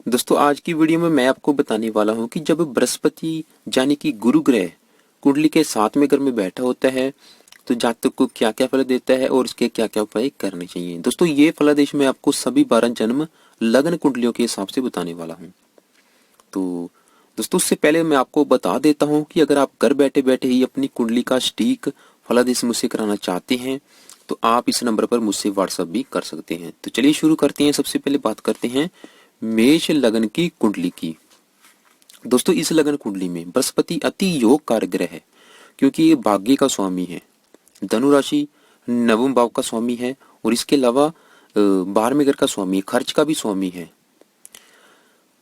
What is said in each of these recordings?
दोस्तों आज की वीडियो में मैं आपको बताने वाला हूं कि जब बृहस्पति यानी कि गुरु ग्रह कुंडली के 7वें घर में बैठा होता है तो जातक को क्या क्या फल देता है और उसके क्या क्या उपाय करने चाहिए। दोस्तों ये फलादेश मैं आपको सभी 12 जन्म लग्न कुंडलियों के हिसाब से बताने वाला हूँ। तो दोस्तों उससे पहले मैं आपको बता देता हूँ कि अगर आप घर बैठे बैठे ही अपनी कुंडली का सटीक फलादेश मुझसे कराना चाहते हैं तो आप इस नंबर पर मुझसे व्हाट्सएप भी कर सकते हैं। तो चलिए शुरू करते हैं। सबसे पहले बात करते हैं मेष लगन की कुंडली की। दोस्तों इस लगन कुंडली में बृहस्पति अति योग कारक ग्रह है क्योंकि ये भाग्य का स्वामी है, धनु राशि नवम भाव का स्वामी है और इसके अलावा 12वें घर का स्वामी, खर्च का भी स्वामी है।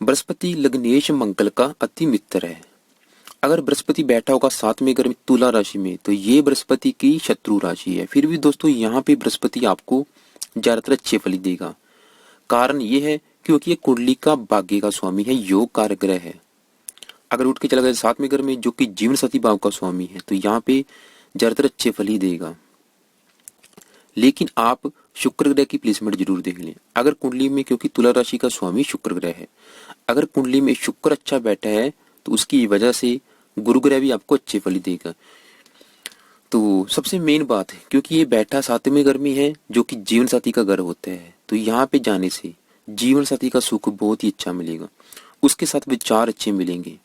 बृहस्पति लग्नेश मंगल का अति मित्र है। अगर बृहस्पति बैठा होगा 7वें घर में तुला राशि में तो ये बृहस्पति की शत्रु राशि है। फिर भी दोस्तों यहाँ पे बृहस्पति आपको ज्यादातर अच्छे फल देगा। कारण ये है क्योंकि ये कुंडली का भाग्य का स्वामी है, योग कारक ग्रह है। अगर उठ के चला गया 7वें घर में जो कि जीवन साथी भाव का स्वामी है तो यहाँ पे ज्यादातर अच्छे फल ही देगा। लेकिन आप शुक्र ग्रह की प्लेसमेंट जरूर देख लें। अगर कुंडली में, क्योंकि तुला राशि का स्वामी शुक्र ग्रह है, अगर कुंडली में शुक्र अच्छा बैठा है तो उसकी वजह से गुरु ग्रह भी आपको अच्छे फल ही देगा। तो सबसे मेन बात है क्योंकि ये बैठा 7वें घर में है जो कि जीवन साथी का घर होता है तो यहाँ पे जाने से जीवन साथी का सुख बहुत ही अच्छा मिलेगा, उसके साथ विचार अच्छे मिलेंगे।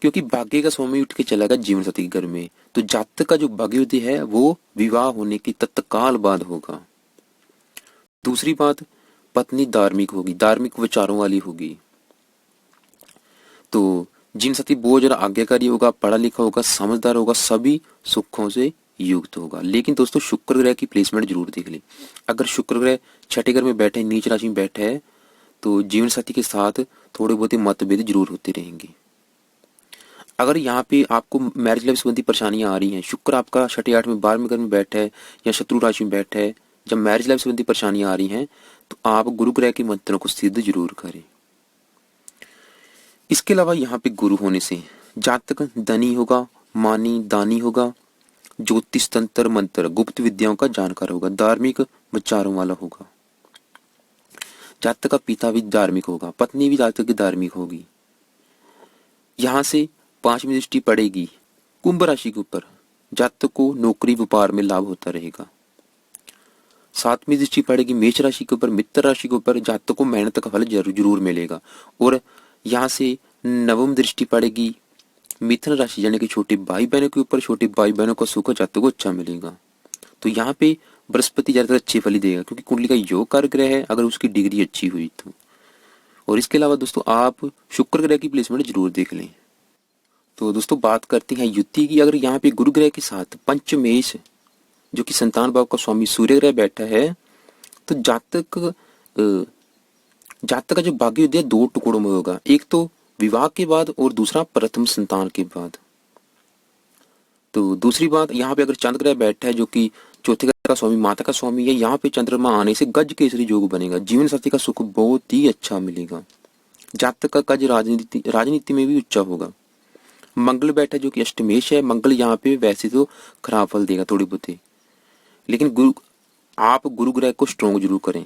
क्योंकि भाग्य का स्वामी उठ के चला गया जीवन साथी के घर में तो जातक का जो भाग्योदय है वो विवाह होने की तत्काल बाद होगा। दूसरी बात, पत्नी धार्मिक होगी, धार्मिक विचारों वाली होगी। तो जीवन साथी बहुत जरा आज्ञाकारी होगा, पढ़ा लिखा होगा, समझदार होगा, सभी सुखों से युक्त होगा। लेकिन दोस्तों शुक्र ग्रह की प्लेसमेंट जरूर देख ले। अगर शुक्र ग्रह छठे घर में बैठे, नीच राशि में बैठे है तो जीवन साथी के साथ थोड़े बहुत मतभेद जरूर होते रहेंगे। अगर यहाँ पे आपको मैरिज लाइफ संबंधी परेशानियां आ रही हैं, शुक्र आपका छठे 8वें 12वें घर में बैठा है या शत्रु राशि में बैठा है, जब मैरिज लाइफ संबंधी परेशानियां आ रही हैं तो आप गुरु ग्रह के मंत्रों को सिद्ध जरूर करें। इसके अलावा यहाँ पे गुरु होने से जातक धनी होगा, मानी, दानी होगा, ज्योतिष तंत्र मंत्र गुप्त विद्याओं का जानकार होगा, धार्मिक विचारों वाला होगा। जातक का पिता भी धार्मिक होगा, पत्नी भी जातक की धार्मिक होगी। यहाँ से 5वीं दृष्टि पड़ेगी कुंभ राशि के ऊपर, जातक को नौकरी व्यापार में लाभ होता रहेगा। 7वीं दृष्टि पड़ेगी मेष राशि के ऊपर, मित्र राशि के ऊपर, जातक को मेहनत का फल जरूर मिलेगा। और यहाँ से 9वीं दृष्टि पड़ेगी मिथुन राशि यानी कि छोटे भाई बहनों के ऊपर, छोटे भाई बहनों का सुख जातक को अच्छा मिलेगा। तो यहाँ पे बृहस्पति ज्यादातर अच्छी फल देगा क्योंकि कुंडली का योग कारक ग्रह है अगर उसकी डिग्री अच्छी हुई तो। और इसके अलावा दोस्तों आप शुक्र ग्रह की प्लेसमेंट जरूर देख लें। तो दोस्तों बात करते हैं युति की। अगर यहाँ पे गुरु ग्रह के साथ पंचमेश जो कि संतान भाव का स्वामी सूर्य ग्रह बैठा है तो जातक का जो भाग्य उदय 2 टुकड़ों में होगा, एक तो विवाह के बाद और दूसरा प्रथम संतान के बाद। तो दूसरी बात, यहाँ पे अगर चंद्र ग्रह बैठा है जो कि चौथे घर का स्वामी माता का स्वामी है, यहाँ पे चंद्रमा आने से गज केसरी योग बनेगा, जीवन साथी का सुख बहुत ही अच्छा मिलेगा। जातक का गज राजनीति में भी उच्चा होगा। मंगल बैठा जो कि अष्टमेश है, मंगल यहाँ पे वैसे तो खराब फल देगा थोड़ी बहुती, लेकिन आप गुरु ग्रह को स्ट्रॉन्ग जरूर करें।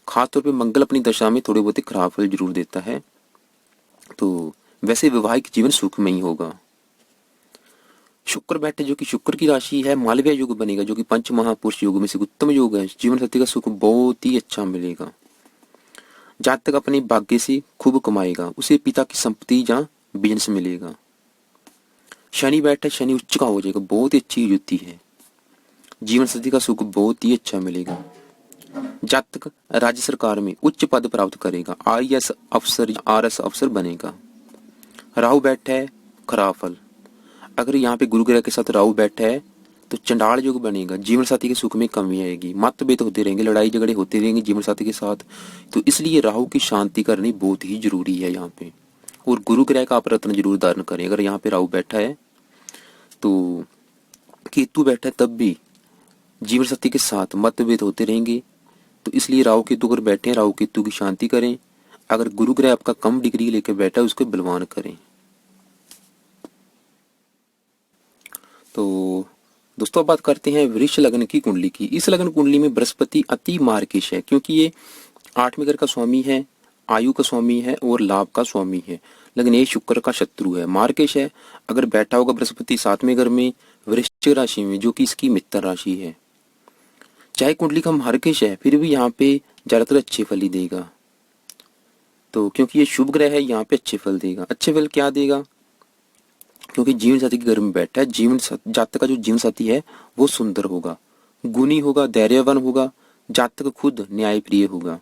खासतौर पे मंगल अपनी दशा में थोड़े बहुत खराब फल जरूर देता है। तो वैसे वैवाहिक जीवन सुखमयी होगा। शुक्र बैठे जो कि शुक्र की राशि है, मालव्य योग बनेगा जो कि पंच महापुरुष योग में से उत्तम योग है, जीवन साथी का सुख बहुत ही अच्छा मिलेगा। जातक अपने भाग्य से खूब कमाएगा, उसे पिता की संपत्ति या बिजनेस मिलेगा। शनि बैठे, शनि उच्च का हो जाएगा, बहुत ही अच्छी युति है, जीवन साथी का सुख बहुत ही अच्छा मिलेगा। जातक राज्य सरकार में उच्च पद प्राप्त करेगा, IAS अफसर या RS अफसर बनेगा। राहु बैठा है, खराब फल। अगर यहाँ पे गुरु ग्रह के साथ राहु बैठा है तो चंडाल योग बनेगा, जीवन साथी के सुख में कमी आएगी, मतभेद होते रहेंगे, लड़ाई झगड़े होते रहेंगे जीवन साथी के साथ। तो इसलिए राहु की शांति करनी बहुत ही जरूरी है यहाँ पे। और गुरु ग्रह का आप रत्न जरूर धारण करें। अगर यहाँ पे राहु बैठा है तो केतु बैठा है तब भी जीवन साथी के साथ मतभेद होते रहेंगे, तो इसलिए राहु केतु अगर बैठे हैं राहु केतु की शांति करें। अगर गुरु ग्रह आपका कम डिग्री लेकर बैठा है उसको बलवान करें। तो दोस्तों बात करते हैं वृष लग्न की कुंडली की। इस लग्न कुंडली में बृहस्पति अति मार्किश है क्योंकि ये 8वें घर का स्वामी है, आयु का स्वामी है और लाभ का स्वामी है, लेकिन ये शुक्र का शत्रु है, मार्केश है। अगर बैठा होगा बृहस्पति 7वें घर में वृश्चिक राशि में, जो कि इसकी मित्र राशि है, चाहे कुंडली का मार्केश है फिर भी यहाँ पे ज्यादातर अच्छे फल ही देगा। तो क्योंकि ये शुभ ग्रह है यहाँ पे अच्छे फल देगा। अच्छे फल क्या देगा? क्योंकि जीवन साथी के घर में बैठा है, जातक का जो जीवन साथी है वो सुंदर होगा, गुणी होगा, धैर्यवान होगा, जातक खुद न्यायप्रिय होगा,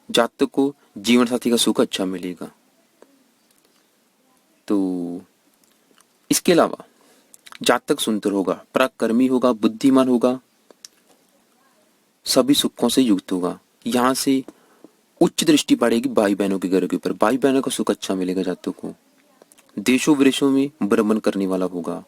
जातक को जीवन साथी का सुख अच्छा मिलेगा। तो इसके अलावा जातक सुंदर होगा, पराक्रमी होगा, बुद्धिमान होगा, सभी सुखों से युक्त होगा। यहाँ से उच्च दृष्टि पड़ेगी भाई बहनों के घर के ऊपर, भाई बहनों का सुख अच्छा मिलेगा जातक को। देशों विदेशों में भ्रमण करने वाला होगा।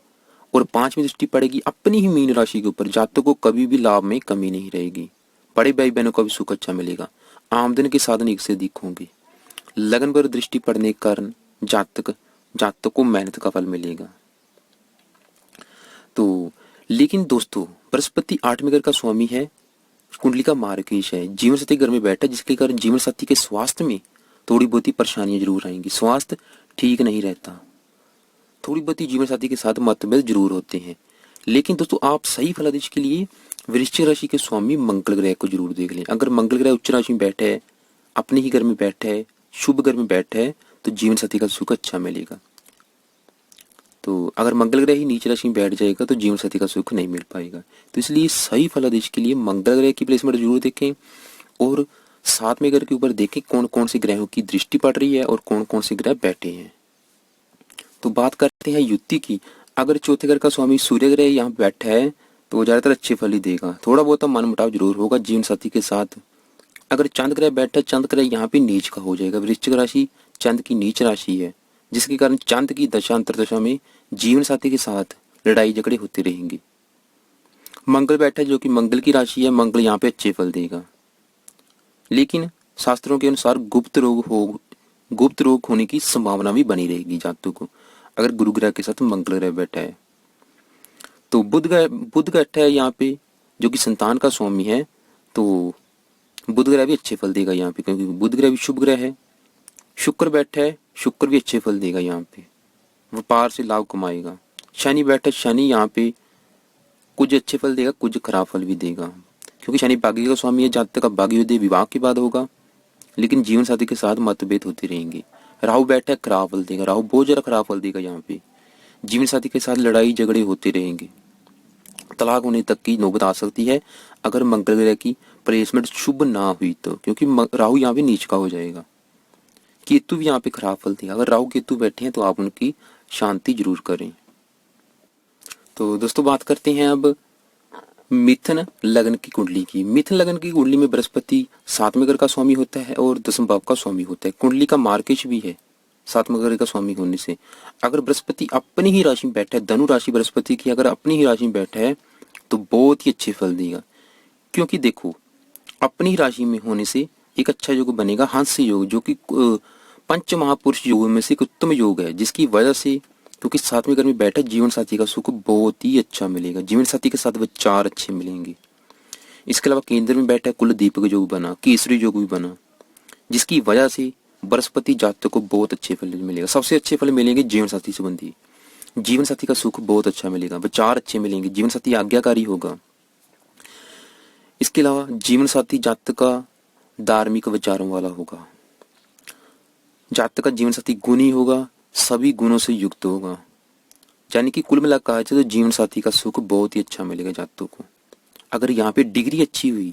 और 5वीं दृष्टि पड़ेगी अपनी ही मीन राशि के ऊपर, जातक को कभी भी लाभ में कमी नहीं रहेगी, बड़े भाई बहनों का भी सुख अच्छा मिलेगा, आमदनी के साधन एक से अधिक होंगे। लगन पर दृष्टि पड़ने के कारण जातक को मेहनत का फल मिलेगा। तो लेकिन दोस्तों बृहस्पति 8वें घर का स्वामी है, कुंडली का मार्गेश है, जीवन साथी घर में बैठा, जिसके कारण जीवन साथी के स्वास्थ्य में थोड़ी बहुत ही परेशानियां जरूर आएंगी, स्वास्थ्य ठीक नहीं रहता, थोड़ी बहुत ही जीवन साथी के साथ मतभेद जरूर होते हैं। लेकिन दोस्तों आप सही फलादेश के लिए वृश्चिक राशि के स्वामी मंगल ग्रह को जरूर देख लें। अगर मंगल ग्रह उच्च राशि में बैठे है, अपने ही घर में बैठे है, शुभ घर में बैठे है, तो जीवन साथी का सुख अच्छा मिलेगा। तो अगर मंगल ग्रह ही नीच राशि में बैठ जाएगा तो जीवन साथी का सुख नहीं मिल पाएगा। तो इसलिए सही फलादेश के लिए मंगल ग्रह की प्लेसमेंट जरूर देखें और 7वें घर के ऊपर देखें कौन कौन से ग्रहों की दृष्टि पड़ रही है और कौन कौन से ग्रह बैठे हैं। तो बात करते हैं युति की। अगर चौथे घर का स्वामी सूर्य ग्रह यहाँ बैठा है तो वो ज्यादातर अच्छे फल ही देगा, थोड़ा बहुत मन मुटाव जरूर होगा जीवन साथी के साथ। अगर चंद्र ग्रह बैठा है, चंद्र ग्रह यहाँ पे नीच का हो जाएगा, वृश्चिक राशि चंद्र की नीच राशि है, जिसके कारण चंद्र की दशा अंतरदशा में जीवन साथी के साथ लड़ाई झगड़े होते रहेंगे। मंगल बैठा है जो कि मंगल की राशि है, मंगल यहाँ पे अच्छे फल देगा, लेकिन शास्त्रों के अनुसार गुप्त रोग होने की संभावना भी बनी रहेगी जातकों को अगर गुरु ग्रह के साथ मंगल ग्रह बैठा है। तो बुध बैठा है यहाँ पे जो कि संतान का स्वामी है, तो बुध ग्रह भी अच्छे फल देगा यहाँ पे, क्योंकि बुध ग्रह भी शुभ ग्रह है। शुक्र बैठा है, शुक्र भी अच्छे फल देगा यहाँ पे, व्यापार से लाभ कमाएगा। शनि बैठा है, शनि यहाँ पे कुछ अच्छे फल देगा, कुछ खराब फल भी देगा, क्योंकि शनि भाग्य का स्वामी है, जातक का भाग्योदय विवाह के बाद होगा, लेकिन जीवन साथी के साथ मतभेद होते रहेंगे। राहु बैठा है, खराब फल देगा, राहु बहुत ज्यादा खराब फल देगा यहाँ पे, जीवन साथी के साथ लड़ाई झगड़े होते रहेंगे, तलाक होने तक की नौबत आ सकती है अगर मंगल ग्रह की प्लेसमेंट शुभ ना हुई तो, क्योंकि राहु यहाँ पे नीच का हो जाएगा। केतु भी यहाँ पे खराब फल देगा, अगर राहु केतु बैठे हैं तो आप उनकी शांति जरूर करें। तो दोस्तों बात करते हैं अब मिथुन लगन की कुंडली की। मिथुन लगन की कुंडली में बृहस्पति 7वें घर का स्वामी होता है और 10वें भाव का स्वामी होता है, कुंडली का मार्केश भी है 7वें घर का स्वामी होने से। अगर बृहस्पति अपनी ही राशि में बैठा है, धनु राशि बृहस्पति की अगर अपनी ही राशि में बैठा है तो बहुत ही अच्छे फल देगा, क्योंकि देखो अपनी ही राशि में होने से एक अच्छा योग बनेगा, हंस योग, जो कि पंच महापुरुष योग में से एक उत्तम योग है, जिसकी वजह से क्योंकि 7वें घर में बैठा जीवन साथी का सुख बहुत ही अच्छा मिलेगा, जीवन साथी के साथ विचार अच्छे मिलेंगे। इसके अलावा केंद्र में बैठा कुल दीपक योग बना, केसरी योग भी बना, जिसकी वजह से बृहस्पति जातक को बहुत अच्छे फल मिलेगा। सबसे अच्छे फल मिलेंगे जीवन साथी संबंधी, जीवन साथी का सुख बहुत अच्छा मिलेगा, विचार अच्छे मिलेंगे, जीवन साथी आज्ञाकारी होगा। इसके अलावा जीवन साथी जातक का धार्मिक विचारों वाला होगा, जातक का जीवन साथी गुणी होगा, सभी गुणों से युक्त होगा, यानी कि कुल मिलाकर कहा जाए तो जीवन साथी का सुख बहुत ही अच्छा मिलेगा जातकों को। अगर यहाँ पे डिग्री अच्छी हुई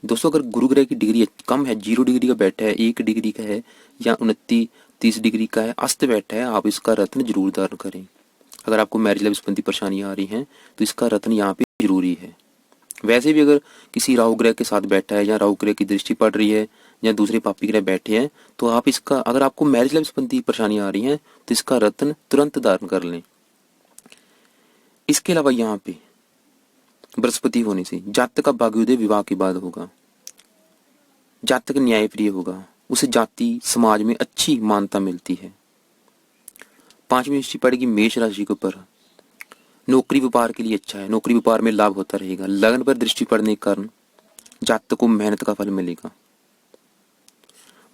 दोस्तों, अगर गुरु ग्रह की डिग्री कम है, 0 डिग्री का बैठा है, 1 डिग्री का है या 29-30 डिग्री का है, अस्त बैठा है, आप इसका रत्न जरूर धारण करें। अगर आपको मैरिज लाइफ संबंधी परेशानियां आ रही हैं तो इसका रत्न यहाँ पे जरूरी है। वैसे भी अगर किसी राहु ग्रह के साथ बैठा है या राहु ग्रह की दृष्टि पड़ रही है या दूसरे पापी ग्रह बैठे हैं तो आप इसका, अगर आपको मैरिज लाइफ संबंधी परेशानियां आ रही हैं तो इसका रत्न तुरंत धारण कर लें। इसके अलावा यहाँ पे बृहस्पति होने से जातक का भाग्योदय विवाह के बाद होगा, जातक न्यायप्रिय होगा, उसे जाति समाज में अच्छी मान्यता मिलती है। 5वीं दृष्टि पड़ेगी मेष राशि के ऊपर, नौकरी व्यापार के लिए अच्छा है, नौकरी व्यापार में लाभ होता रहेगा। लगन पर दृष्टि पड़ने के कारण जातक को मेहनत का फल मिलेगा।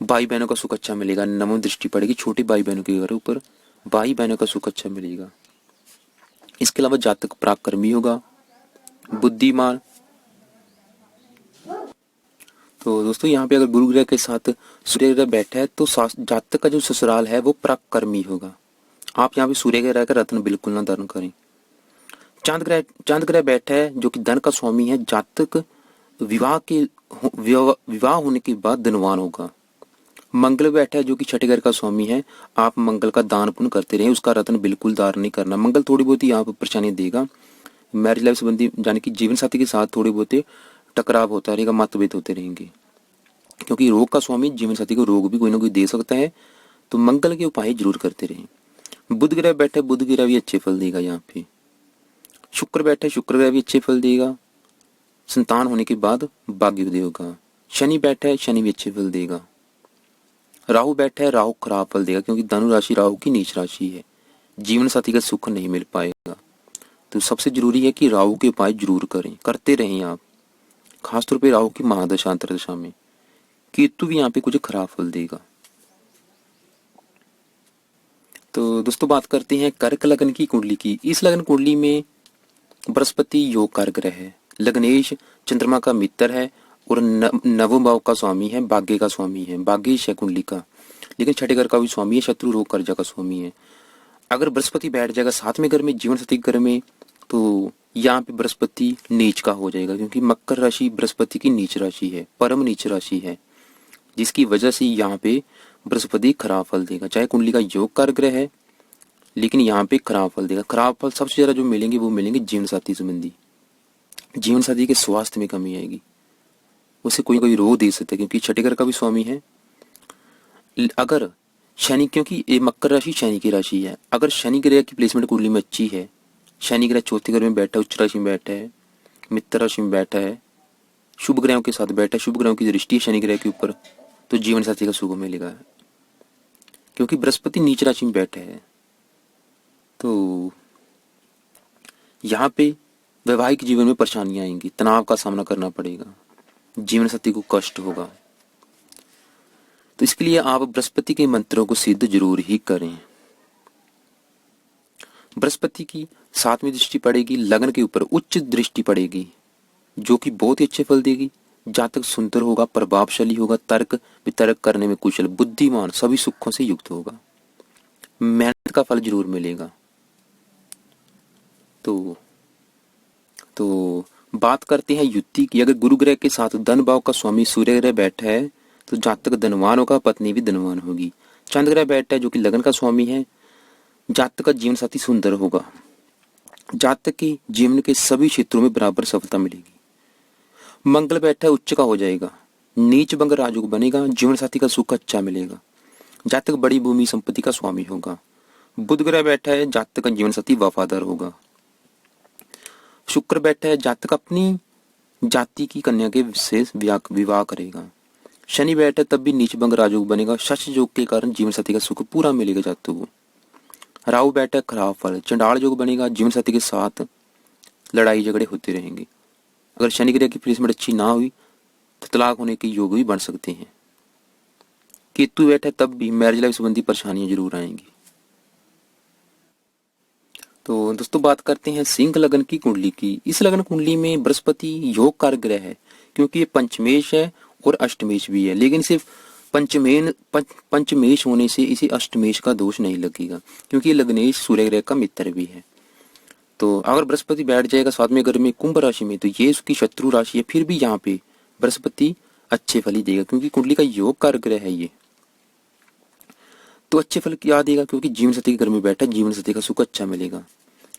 भाई बहनों का सुख अच्छा मिलेगा, नवम दृष्टि पड़ेगी छोटे भाई बहनों के घर ऊपर, भाई बहनों का सुख अच्छा मिलेगा। इसके अलावा जातक पराक्रमी होगा, बुद्धिमान। तो दोस्तों यहाँ पे अगर गुरु ग्रह के साथ सूर्य ग्रह बैठा है तो जातक का जो ससुराल है वो पराक्रमी होगा। आप यहाँ पे सूर्य ग्रह का रत्न बिल्कुल ना धारण करें। चांद ग्रह बैठा है जो कि धन का स्वामी है, जातक विवाह होने के बाद धनवान होगा। मंगल बैठा है जो कि छठे घर का स्वामी है, आप मंगल का दान पुण्य करते रहें, उसका रत्न बिल्कुल दान नहीं करना। मंगल थोड़ी बहुत ही यहाँ पर परेशानी देगा, मैरिज लाइफ संबंधी यानी कि जीवन साथी के साथ थोड़े बहुत टकराव होता रहेगा, मतभेद होते रहेंगे, क्योंकि रोग का स्वामी जीवन साथी को रोग भी कोई ना कोई दे सकता है। तो मंगल के उपाय जरूर करते रहें। बुध ग्रह बैठे, बुध ग्रह भी अच्छे फल देगा। यहाँ पे शुक्र बैठे, शुक्र ग्रह भी अच्छे फल देगा, संतान होने के बाद भाग्योदय होगा। शनि बैठा है, शनि भी अच्छे फल देगा। राहु बैठा है, राहु खराब फल देगा, क्योंकि धनु राशि राहु की नीच राशि है, जीवन साथी का सुख नहीं मिल पाएगा। तो सबसे जरूरी है कि राहु के उपाय जरूर करें, करते रहें आप, खासतौर पे राहु की महादशा अंतरदशा में। केतु भी यहाँ पे कुछ खराब फल देगा। तो दोस्तों बात करते हैं कर्क लग्न की कुंडली की। इस लग्न कुंडली में बृहस्पति योग कारक ग्रह है, लग्नेश चंद्रमा का मित्र है और नवम भाव का स्वामी है, भाग्य का स्वामी है, भाग्येश है कुंडली का, लेकिन छठे घर का भी स्वामी है, शत्रु रोग कर्जा का स्वामी है। अगर बृहस्पति बैठ जाएगा सातवें घर में, जीवन साथी घर में, तो यहाँ पे बृहस्पति नीच का हो जाएगा, क्योंकि मकर राशि बृहस्पति की नीच राशि है, परम नीच राशि है, जिसकी वजह से यहाँ पे बृहस्पति खराब फल देगा। चाहे कुंडली का योग कारक ग्रह है, लेकिन यहाँ पे खराब फल देगा। खराब फल सबसे ज्यादा जो मिलेंगे वो मिलेंगे जीवन साथी संबंधी। जीवन साथी के स्वास्थ्य में कमी आएगी, उसे कोई कोई रोग दे सकता है, क्योंकि छठे घर का भी स्वामी है। अगर शनि, क्योंकि ये मकर राशि शनि की राशि है, अगर शनि ग्रह की प्लेसमेंट कुंडली में अच्छी है, शनि ग्रह चौथे घर में बैठा है, उच्च राशि में बैठा है, मित्र राशि में बैठा है, शुभ ग्रहों के साथ बैठा है, शुभ ग्रहों की दृष्टि है शनि ग्रह के ऊपर, तो जीवन साथी का सुख मिलेगा, क्योंकि बृहस्पति नीच राशि में बैठा है। तो यहाँ पे वैवाहिक जीवन में परेशानियां आएंगी, तनाव का सामना करना पड़ेगा, जीवन साथी को कष्ट होगा। तो इसके लिए आप बृहस्पति के मंत्रों को सिद्ध जरूर ही करें। बृहस्पति की सातवीं दृष्टि पड़ेगी, लग्न के ऊपर उच्च दृष्टि पड़ेगी, जो कि बहुत ही अच्छे फल देगी। जातक सुंदर होगा, प्रभावशाली होगा, तर्क वितर्क करने में कुशल, बुद्धिमान, सभी सुखों से युक्त होगा, मेहनत का फल जरूर मिलेगा। तो बात करते हैं युति की। अगर गुरु ग्रह के साथ धन भाव का स्वामी सूर्य ग्रह बैठा है तो जातक धनवान होगा, पत्नी भी धनवान होगी। चंद्र ग्रह बैठा है जो कि लगन का स्वामी है, जातक का जीवन साथी सुंदर होगा, जातक के जीवन के सभी क्षेत्रों में बराबर सफलता मिलेगी। मंगल बैठा है, उच्च का हो जाएगा, नीच भंग राजयोग बनेगा, जीवन साथी का सुख अच्छा मिलेगा, जातक बड़ी भूमि संपत्ति का स्वामी होगा। बुध ग्रह बैठा है, जातक का जीवन साथी वफादार होगा। शुक्र बैठा है, जातक अपनी जाति की कन्या के से विवाह करेगा। शनि बैठा है तब भी नीच भंग राजयोग बनेगा, शश योग के कारण जीवन साथी का सुख पूरा मिलेगा जातक को। राहु बैठा है, खराब फल, चंडाल योग बनेगा, जीवन साथी के साथ लड़ाई झगड़े होते रहेंगे। अगर शनि ग्रह की प्लेसमेंट अच्छी ना हुई तो तलाक होने के योग भी बन सकते हैं। केतु बैठा है तब भी मैरिज लाइफ संबंधी परेशानियां जरूर आएंगी। तो दोस्तों बात करते हैं सिंह लग्न की कुंडली की। इस लग्न कुंडली में बृहस्पति योग कारक ग्रह है, क्योंकि ये पंचमेश है और अष्टमेश भी है, लेकिन सिर्फ पंचमेश होने से इसे अष्टमेश का दोष नहीं लगेगा, क्योंकि ये लग्नेश सूर्य ग्रह का मित्र भी है। तो अगर बृहस्पति बैठ जाएगा सातवें घर में कुंभ राशि में, तो ये उसकी शत्रु राशि है, फिर भी यहाँ पे बृहस्पति अच्छे फल ही देगा, क्योंकि कुंडली का योग कारक ग्रह है ये। तो अच्छे फल क्या देगा, क्योंकि जीवन साथी के घर में बैठा, जीवन साथी का सुख अच्छा मिलेगा,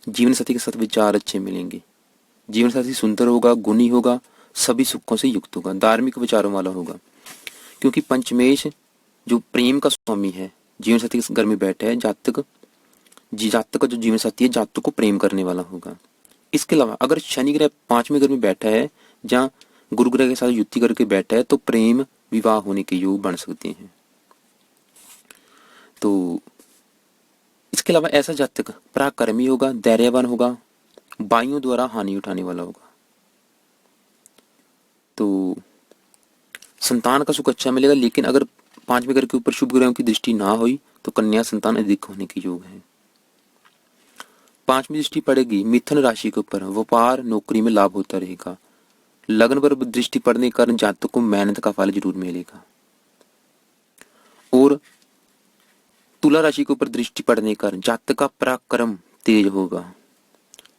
जीवन साथी के साथ विचार अच्छे मिलेंगे, जीवन साथी सुंदर होगा, गुणी होगा, सभी सुखों से युक्त होगा, धार्मिक विचारों वाला होगा, क्योंकि पंचमेश जो प्रेम का स्वामी है जीवन साथी के घर में बैठा है, जातक का जो जीवन साथी है जातक को प्रेम करने वाला होगा। इसके अलावा अगर शनि ग्रह पांचवें घर में बैठा है, जहाँ गुरु ग्रह के साथ युति करके बैठा है, तो प्रेम विवाह होने के योग बन सकते हैं। तो इसके अलावा ऐसा जातक पराक्रमी होगा, धैर्यवान होगा, वायुओं द्वारा हानि उठाने वाला होगा। तो संतान का सुख अच्छा मिलेगा, लेकिन अगर 5वें घर के ऊपर शुभ ग्रहों की दृष्टि ना हुई तो कन्या संतान अधिक होने के योग है। 5वीं दृष्टि पड़ेगी मिथुन राशि के ऊपर, व्यापार नौकरी में लाभ होता रहेगा। लग्न पर दृष्टि पड़ने के कारण जातक को मेहनत का फल जरूर मिलेगा। और तुला राशि के ऊपर दृष्टि पड़ने के कारण जातक का पराक्रम तेज होगा।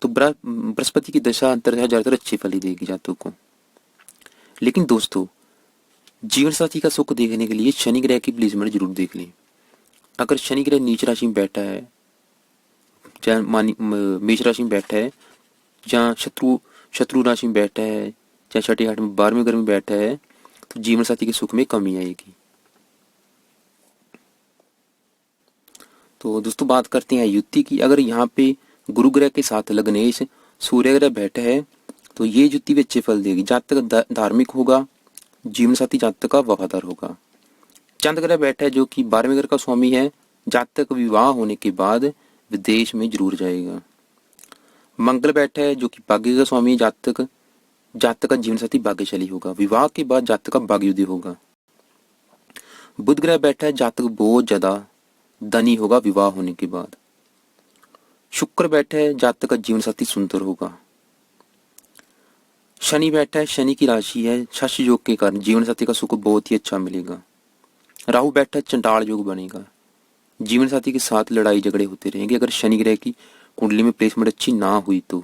तो बृहस्पति की दशा अंतर्दशा ज्यादातर अच्छे फल ही देगी जातक को। लेकिन दोस्तों, जीवन साथी का सुख देखने के लिए शनि ग्रह की प्लेसमेंट जरूर देख लें। अगर शनि ग्रह नीच राशि में बैठा है, चाहे मेष राशि में बैठा है, जहाँ शत्रु राशि में बैठा है, चाहे छठी आठ में 12वें घर में बैठा है, तो जीवन साथी के सुख में कमी आएगी। तो दोस्तों बात करते हैं युति की। अगर यहाँ पे गुरु ग्रह के साथ लग्नेश सूर्य ग्रह बैठा है तो ये युति भी अच्छे फल देगी। जातक धार्मिक होगा, जीवन साथी जातक का वफादार होगा। चंद्र ग्रह बैठा है जो कि 12वें घर का स्वामी है, जातक विवाह होने के बाद विदेश में जरूर जाएगा। मंगल बैठा है जो कि भाग्य का स्वामी है, जातक का जीवन साथी भाग्यशाली होगा। विवाह के बाद जातक का भाग्योदय होगा। बुध ग्रह बैठा है, जातक बहुत ज्यादा धनी होगा विवाह होने के बाद। शुक्र बैठा है, जातक का जीवन साथी सुंदर होगा। शनि बैठा है, शनि की राशि है, शश योग के कारण जीवन साथी का सुख बहुत ही अच्छा मिलेगा। राहु बैठा है, चंडाल योग बनेगा। जीवन साथी के साथ लड़ाई झगड़े होते रहेंगे अगर शनि ग्रह की कुंडली में प्लेसमेंट अच्छी ना हुई तो।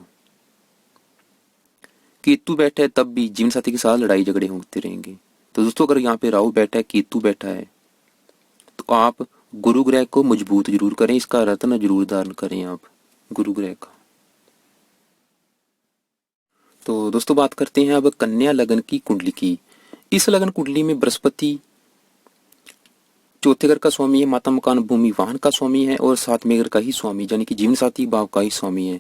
केतु बैठा है, तब भी जीवन साथी के साथ लड़ाई झगड़े होते रहेंगे। तो दोस्तों अगर यहाँ पे राहु बैठा है, केतु बैठा है, तो आप गुरु ग्रह को मजबूत जरूर करें, इसका रत्न जरूर धारण करें आप गुरु ग्रह का। तो दोस्तों बात करते हैं अब कन्या लगन की कुंडली की। इस लगन कुंडली में बृहस्पति चौथे घर का स्वामी है, माता मकान भूमि वाहन का स्वामी है और 7वें घर का ही स्वामी यानी कि जीवन साथी भाव का ही स्वामी है।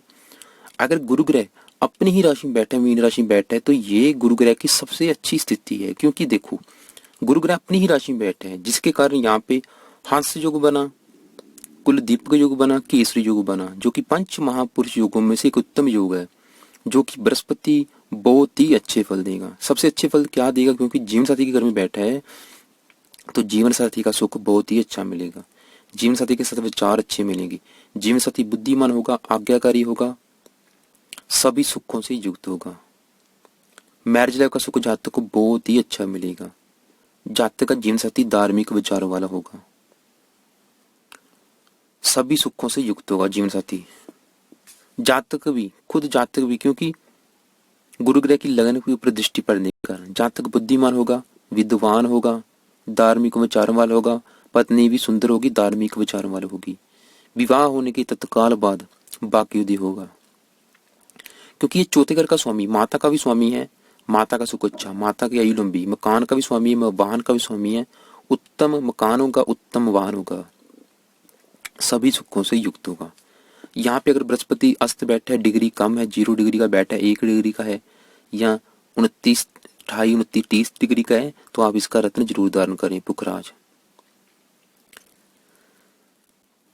अगर गुरु ग्रह अपनी ही राशि में बैठा है, मीन राशि में बैठा है, तो ये गुरु ग्रह की सबसे अच्छी स्थिति है। क्योंकि देखो गुरु ग्रह अपनी ही राशि में बैठे हैं, जिसके कारण यहाँ पे हंस योग बना, कुलदीपक योग बना, केसरी योग बना, जो कि 5 महापुरुष योगों में से एक उत्तम योग है, जो कि बृहस्पति बहुत ही अच्छे फल देगा। सबसे अच्छे फल क्या देगा? क्योंकि जीवन साथी के घर में बैठा है तो जीवन साथी का सुख बहुत ही अच्छा मिलेगा। जीवन साथी के साथ विचार अच्छे मिलेंगे। जीवन साथी बुद्धिमान होगा, आज्ञाकारी होगा, सभी सुखों से युक्त होगा। मैरिज लाइफ का सुख जातक को बहुत ही अच्छा मिलेगा। जातक का जीवन साथी धार्मिक विचारों वाला होगा, सभी सुखों से युक्त होगा जीवन साथी। जातक भी खुद जातक भी क्योंकि गुरु ग्रह की लगन के ऊपर दृष्टि पड़ने के कारण जातक बुद्धिमान होगा, विद्वान होगा, धार्मिक विचारों वाला होगा। पत्नी भी सुंदर होगी, धार्मिक विचारों वाली होगी। विवाह होने के तत्काल बाद भाग्योदय होगा। क्योंकि ये चौथे घर का स्वामी माता का भी स्वामी है, माता का सुख अच्छा, माता की आयु लंबी, मकान का भी स्वामी है, वाहन का भी स्वामी है। उत्तम मकान होगा, उत्तम वाहन होगा, सभी सुखों से युक्त होगा। यहाँ पे अगर बृहस्पति अस्त बैठा है, डिग्री कम है, 0 डिग्री का बैठा है, 1 डिग्री का है, या 29, 28, 29, 30 डिग्री का है, तो आप इसका रत्न जरूर धारण करें, पुखराज।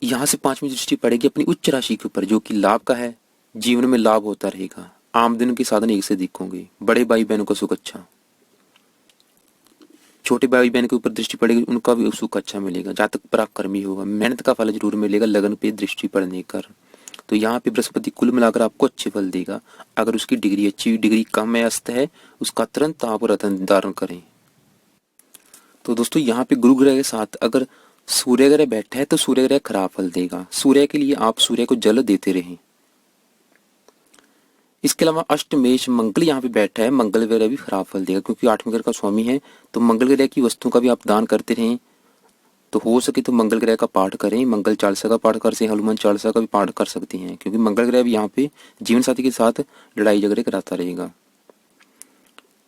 यहाँ से 5वीं दृष्टि पड़ेगी अपनी उच्च राशि के ऊपर, जो कि लाभ का है। जीवन में लाभ होता रहेगा, आमदनी के साधन एक से अधिक होंगे। बड़े भाई बहनों का सुख अच्छा, छोटे भाई बहन के ऊपर दृष्टि पड़ेगी, उनका भी सुख अच्छा मिलेगा। जातक पराक्रमी होगा, मेहनत का फल जरूर मिलेगा लगन पे दृष्टि पड़ने कर। तो यहाँ पे बृहस्पति कुल मिलाकर आपको अच्छे फल देगा। अगर उसकी डिग्री अच्छी, डिग्री कम है, अस्त है, उसका तुरंत आप रत्न धारण करें। तो दोस्तों यहाँ पे गुरु ग्रह के साथ अगर सूर्य ग्रह बैठा है तो सूर्य ग्रह खराब फल देगा। सूर्य के लिए आप सूर्य को जल देते रहें। इसके अलावा अष्टमेश मंगल यहाँ पे बैठा है, मंगल ग्रह भी खराब फल देगा क्योंकि 8वें घर का स्वामी है। तो मंगल ग्रह की वस्तुओं का भी आप दान करते रहें। तो हो सके तो मंगल ग्रह का पाठ करें, मंगल चालीसा का पाठ कर सकते हैं, हनुमान चालीसा का भी पाठ कर सकते हैं, क्योंकि मंगल ग्रह भी यहाँ पे जीवन साथी के साथ लड़ाई झगड़े कराता रहेगा।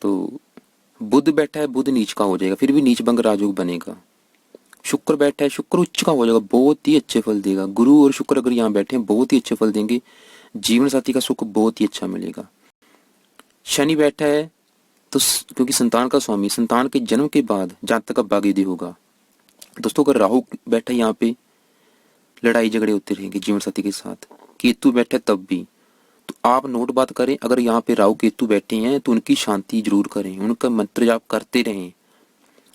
तो बुध बैठा है, बुध नीच का हो जाएगा, फिर भी नीच भंग राजयोग बनेगा। शुक्र बैठा है, शुक्र उच्च का हो जाएगा, बहुत ही अच्छे फल देगा। गुरु और शुक्र अगर यहाँ बैठे हैं बहुत ही अच्छे फल देंगे, जीवन साथी का सुख बहुत ही अच्छा मिलेगा। शनि बैठा है तो क्योंकि संतान का स्वामी, संतान के जन्म के बाद जातक का भाग्योदय होगा। दोस्तों अगर राहु बैठा है यहाँ पे लड़ाई झगड़े होते रहेंगे जीवन साथी के साथ। केतु बैठा है तब भी। तो आप नोट बात करें, अगर यहाँ पे राहु केतु बैठे हैं तो उनकी शांति जरूर करें, उनका मंत्र जाप करते रहें।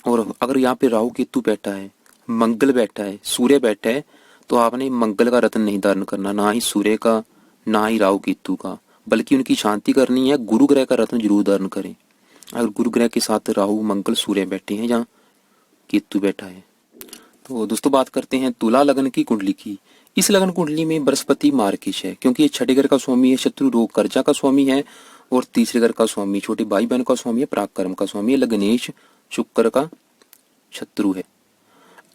और अगर यहाँ पे राहु केतु बैठा है, मंगल बैठा है, सूर्य बैठा है, तो आपने मंगल का रत्न नहीं धारण करना, ना ही सूर्य का, ना ही राहु केतु का, बल्कि उनकी शांति करनी है। गुरु ग्रह का रत्न जरूर धारण करें। अगर गुरु ग्रह के साथ राहु मंगल सूर्य बैठे हैं, जहाँ केतु बैठा है। तो दोस्तों बात करते हैं तुला लग्न की कुंडली की। इस लग्न कुंडली में बृहस्पति मार्किश है, क्योंकि ये छठे घर का स्वामी है, शत्रु रोग कर्जा का स्वामी है, और तीसरे घर का स्वामी छोटे भाई बहन का स्वामी है, पराक्रम का स्वामी है, लग्नेश शुक्र का शत्रु है।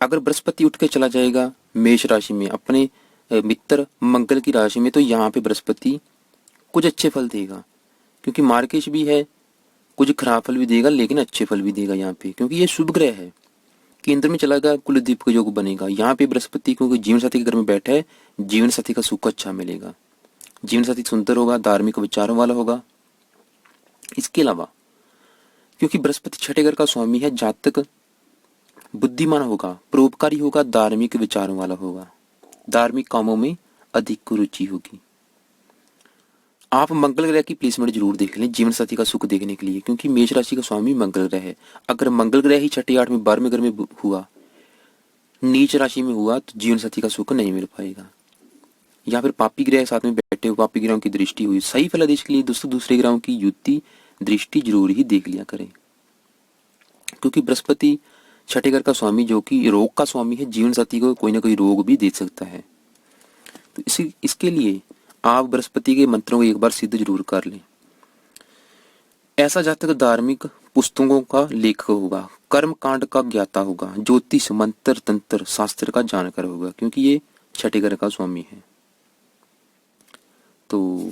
अगर बृहस्पति उठ के चला जाएगा मेष राशि में अपने मित्र मंगल की राशि में, तो यहाँ पे बृहस्पति कुछ अच्छे फल देगा, क्योंकि मार्केश भी है, कुछ खराब फल भी देगा, लेकिन अच्छे फल भी देगा यहाँ पे, क्योंकि ये शुभ ग्रह है। केंद्र में चला गया, कुलदीप का योग बनेगा। यहाँ पे बृहस्पति क्योंकि जीवन साथी के घर में बैठा है, जीवन साथी का सुख अच्छा मिलेगा, जीवन साथी सुंदर होगा, धार्मिक विचारों वाला होगा। इसके अलावा क्योंकि बृहस्पति छठे घर का स्वामी है, जातक बुद्धिमान होगा, परोपकारी होगा, धार्मिक विचारों वाला होगा, धार्मिक कामों में अधिक रुचि होगी। आप मंगल ग्रह की प्लेसमेंट जरूर देख लें जीवन साथी का सुख देखने के लिए, क्योंकि मेष राशि का स्वामी मंगल ग्रह है। अगर मंगल ग्रह ही छठे 8 में 12वें घर में हुआ, नीच राशि में हुआ, तो जीवन साथी का सुख नहीं मिल पाएगा। या फिर पापी ग्रह साथ में बैठे हुए, पापी ग्रहों की दृष्टि हुई। सही फलादेश के लिए दोस्तों दूसरे ग्रहों की युति दृष्टि जरूर ही देख लिया करें, क्योंकि बृहस्पति छठे घर का स्वामी जो कि रोग का स्वामी है, जीवन साथी को कोई ना कोई रोग भी दे सकता है। तो इसके लिए आप बृहस्पति के मंत्रों को एक बार सिद्ध जरूर कर लें। ऐसा जातक धार्मिक पुस्तकों का लेखक होगा, कर्म कांड का ज्ञाता होगा, ज्योतिष मंत्र तंत्र शास्त्र का जानकार होगा, क्योंकि ये छठे घर का स्वामी है। तो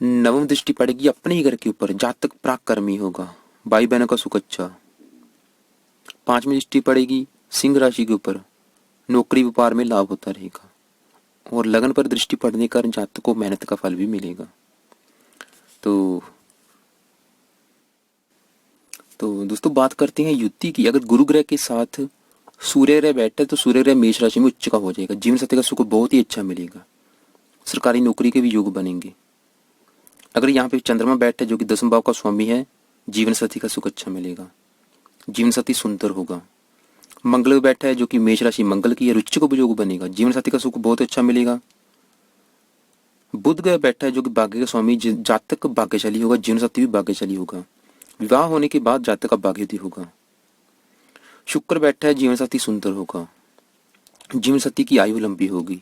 नवम दृष्टि पड़ेगी अपने ही घर के ऊपर, जातक पराक्रमी होगा, भाई बहनों का सुख अच्छा। पांचवी दृष्टि पड़ेगी सिंह राशि के ऊपर, नौकरी व्यापार में लाभ होता रहेगा, और लगन पर दृष्टि पड़ने का जातक को मेहनत का फल भी मिलेगा। तो दोस्तों बात करते हैं युति की। अगर गुरु ग्रह के साथ सूर्य ग्रह बैठे, तो सूर्य ग्रह मेष राशि में उच्च का हो जाएगा, जीवन साथी का सुख बहुत ही अच्छा मिलेगा, सरकारी नौकरी के भी योग बनेंगे। अगर यहाँ पे चंद्रमा बैठे जो कि 10वें भाव का स्वामी है, जीवन साथी का सुख अच्छा मिलेगा, जीवन साथी सुंदर होगा। मंगल बैठा है जो कि मेष राशि मंगल की है, रुचि को भी योग बनेगा, जीवन साथी का सुख बहुत अच्छा मिलेगा। बुध ग्रह बैठा है जो कि भाग्य का स्वामी, जातक भाग्यशाली होगा, जीवन साथी भी भाग्यशाली होगा, विवाह होने के बाद जातक का भाग्योदय होगा। शुक्र बैठा है, जीवन साथी सुंदर होगा, जीवन साथी की आयु लंबी होगी।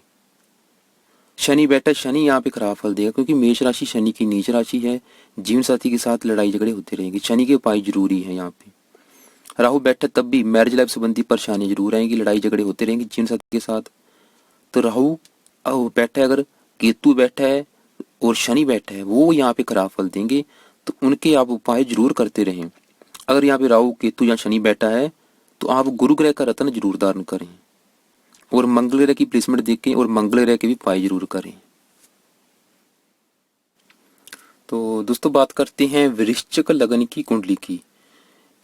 शनि बैठा है, शनि यहाँ पे खराब फल देगा, क्योंकि मेष राशि शनि की नीच राशि है, जीवन साथी के साथ लड़ाई झगड़े होते रहेंगे, शनि के उपाय जरूरी है यहाँ पे। राहु बैठा तब भी मैरिज लाइफ संबंधी परेशानी जरूर आएंगी, लड़ाई झगड़े होते रहेंगे जीवन साथी के साथ। तो राहु बैठा है, अगर केतु बैठा है और शनि बैठा है, वो यहाँ पे खराब फल देंगे, तो उनके आप उपाय जरूर करते रहें। अगर यहाँ पे राहु केतु या शनि बैठा है, तो आप गुरु ग्रह का रत्न जरूर धारण करें, और मंगल ग्रह की प्लेसमेंट देखें, और मंगल ग्रह के भी उपाय जरूर करें। तो दोस्तों बात करते हैं वृश्चिक लग्न की कुंडली की।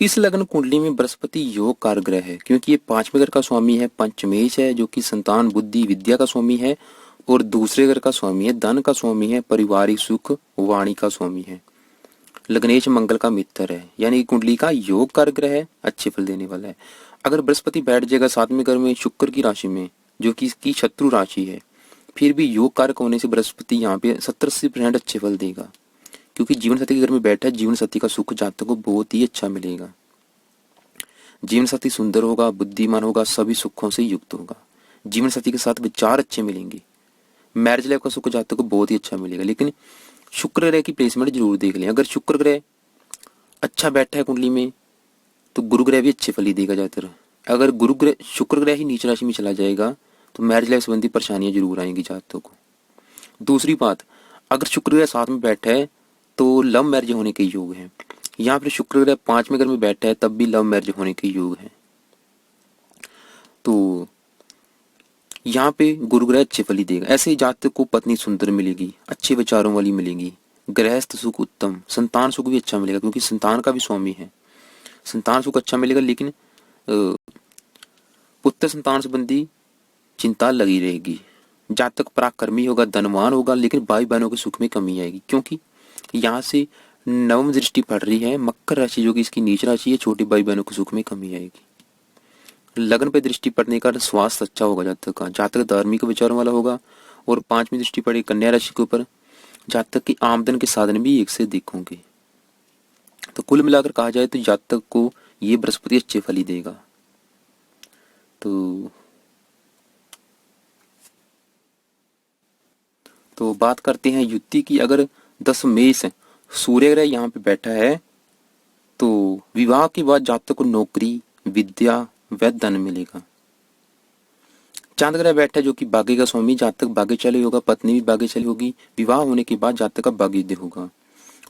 इस लग्न कुंडली में बृहस्पति योग कारक ग्रह है, क्योंकि ये 5वें घर का स्वामी है, पंचमेश है जो कि संतान बुद्धि विद्या का स्वामी है, और दूसरे घर का स्वामी है, धन का स्वामी है, पारिवारिक सुख वाणी का स्वामी है, लग्नेश मंगल का मित्र है, यानी कुंडली का योग कारक ग्रह है, अच्छे फल देने वाला है। अगर बृहस्पति बैठ जाएगा 7वें घर में शुक्र की राशि में, जो कि इसकी शत्रु राशि है, फिर भी योग कारक होने से बृहस्पति यहाँ पे 70-80% अच्छे फल देगा, क्योंकि जीवन साथी के घर में बैठा है, जीवन साथी का सुख जातक को बहुत ही अच्छा मिलेगा, जीवन साथी सुंदर होगा, बुद्धिमान होगा, सभी सुखों से युक्त होगा, जीवन साथी के साथ विचार अच्छे मिलेंगे, मैरिज लाइफ का सुख जातक को बहुत ही अच्छा मिलेगा। लेकिन शुक्र ग्रह की प्लेसमेंट जरूर देख लें। अगर शुक्र ग्रह अच्छा बैठा है कुंडली में, तो गुरु ग्रह भी अच्छे फल ही देगा ज्यादातर। अगर शुक्र ग्रह ही नीच राशि में चला जाएगा, तो मैरिज लाइफ संबंधी परेशानियां जरूर आएंगी जातकों को। दूसरी बात, अगर शुक्र ग्रह साथ में बैठा है, तो लव मैरिज होने के योग है। यहाँ पर शुक्र ग्रह 5वें घर में बैठा है, तब भी लव मैरिज होने के योग है। तो यहाँ पे गुरु ग्रह अच्छे फल ही देगा। ऐसे जातक को पत्नी सुंदर मिलेगी, अच्छे विचारों वाली मिलेगी, गृहस्थ सुख उत्तम, संतान सुख भी अच्छा मिलेगा, क्योंकि संतान का भी स्वामी है, संतान सुख अच्छा मिलेगा। लेकिन पुत्र संतान संबंधी चिंता लगी रहेगी। जातक पराक्रमी होगा, धनवान होगा, लेकिन भाई बहनों के सुख में कमी आएगी, क्योंकि यहाँ से नवम दृष्टि पड़ रही है मकर राशि जो कि इसकी नीच राशि है, छोटी भाई बहनों को सुख में कमी आएगी। लगन पे दृष्टि पड़ने का स्वास्थ्य अच्छा होगा जातक का, जातक धार्मिक विचारों वाला होगा। और पांचवी दृष्टि पड़ी कन्या राशि के ऊपर, जातक की आमदन के साधन भी एक से अधिक होंगे। तो कुल मिलाकर कहा जाए तो जातक को ये बृहस्पति अच्छे फल ही देगा। तो बात करते हैं युति की। अगर 10 मेष सूर्य ग्रह यहाँ पे बैठा है तो विवाह के बाद जातक को नौकरी, विद्या व धन मिलेगा। चांद ग्रह बैठा है जो कि भाग्य का स्वामी, जातक भाग्यशाली होगा, पत्नी भी भाग्यशाली होगी। विवाह होने के बाद जातक का भाग्योदय होगा।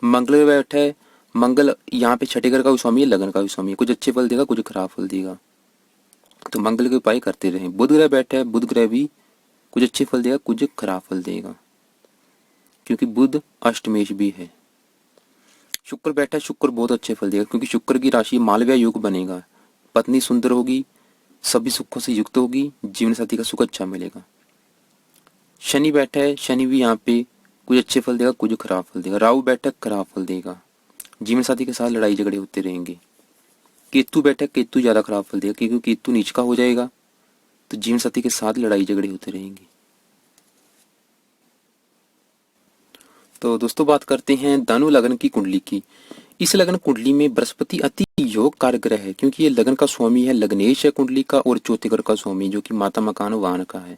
मंगल ग्रह बैठा है, मंगल यहाँ पे छठे घर का भी स्वामी है, लगन का भी स्वामी है। कुछ अच्छे फल देगा, कुछ खराब फल देगा, तो मंगल के उपाय करते रहे। बुध ग्रह बैठा है, बुध ग्रह भी कुछ अच्छे फल देगा, कुछ खराब फल देगा, क्योंकि बुध अष्टमेश भी है। शुक्र बैठा है, शुक्र बहुत अच्छे फल देगा, क्योंकि शुक्र की राशि मालव्य योग बनेगा। पत्नी सुंदर होगी, सभी सुखों से युक्त होगी, जीवन साथी का सुख अच्छा मिलेगा। शनि बैठा है, शनि भी यहाँ पे कुछ अच्छे फल देगा, कुछ खराब फल देगा। राहु बैठा खराब फल देगा, जीवन साथी के साथ लड़ाई झगड़े होते रहेंगे। केतु बैठा, केतु ज्यादा खराब फल देगा, क्योंकि केतु नीच का हो जाएगा, तो जीवन साथी के साथ लड़ाई झगड़े होते रहेंगे। तो दोस्तों बात करते हैं धनु लगन की कुंडली की। इस लगन कुंडली में बृहस्पति अति योग कारक ग्रह है, क्योंकि ये लगन का स्वामी है, लग्नेश है कुंडली का, और चौथे घर का स्वामी जो कि माता मकान वाहन का है।